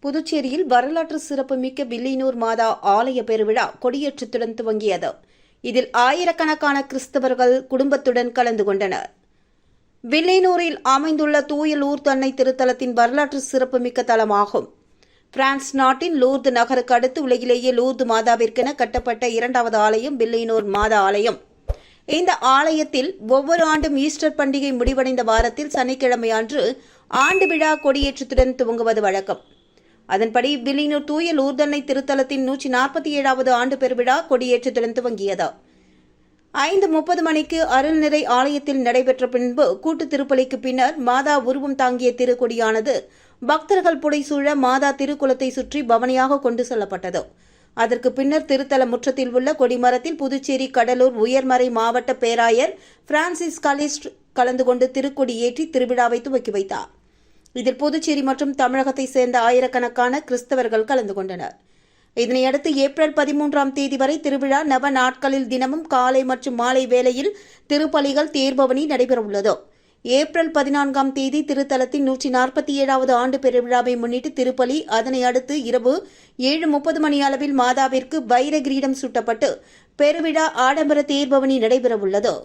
புதுச்சேரியில் வரலாற்று சிறப்புமிக்க வில்லியனூர் மாதா ஆலய பெருவிழா கொடியேற்றத்துடன் துவங்கியது. இதில் ஆயிரக்கணக்கான கிறிஸ்தவர்கள் குடும்பத்துடன் கலந்து கொண்டனர். வில்லியனூரில் அமைந்துள்ள தூய லூர்து அன்னை திருத்தலத்தின் வரலாற்று சிறப்புமிக்க தலமாகும். பிரான்ஸ் நாட்டின் லூர்து நகருக்கு அடுத்து உலகிலேயே லூர்து மாதாவிற்கென கட்டப்பட்ட இரண்டாவது ஆலயம் வில்லியனூர் மாதா ஆலயம். இந்த ஆலயத்தில் ஒவ்வொரு ஆண்டும் ஈஸ்டர் பண்டிகை முடிவடைந்த வாரத்தில் சனிக்கிழமை அன்று ஆண்டு விழா கொடியேற்றத்துடன் துவங்குவது வழக்கம். அதன்படி வில்லியனூர் தூய லூர்து அன்னை திருத்தலத்தின் 147வது ஆண்டு பெருவிழா கொடியேற்றத்துடன் துவங்கியது. 5:30 மணிக்கு அருள்நிறை ஆலயத்தில் நடைபெற்ற பின்பு கூட்டு திருப்பலிக்கு பின்னர் மாதா உருவம் தாங்கிய திருக்கொடியானது பக்தர்கள் புடைசூழ மாதா திருக்குலத்தை சுற்றி பவனியாக கொண்டு செல்லப்பட்டது. அதற்கு பின்னர் திருத்தல முற்றத்தில் உள்ள கொடிமரத்தில் புதுச்சேரி கடலூர் உயர்மறை மாவட்ட பேராயர் பிரான்சிஸ் கலிஸ்ட் கலந்து கொண்டு திருக்கொடி ஏற்றி திருவிழாவை துவக்கி வைத்தார். இதில் புதுச்சேரி மற்றும் தமிழகத்தை சேர்ந்த ஆயிரக்கணக்கான கிறிஸ்தவர்கள் கலந்து கொண்டனர். இதனையடுத்து ஏப்ரல் 13ஆம் தேதி வரை திருவிழா நவ நாட்களில் தினமும் காலை மற்றும் மாலை வேளையில் திருப்பலிகள் தேர்பவனி நடைபெறவுள்ளது. ஏப்ரல் 14ஆம் தேதி திருத்தலத்தின் 147வது ஆண்டு பெருவிழாவை முன்னிட்டு திருப்பலி, அதனை அடுத்து இரவு 7:30 மணி அளவில் மாதாவிற்கு வைர கிரீடம் சூட்டப்பட்டு பெருவிழா ஆடம்பர தேர்பவனி நடைபெறவுள்ளது.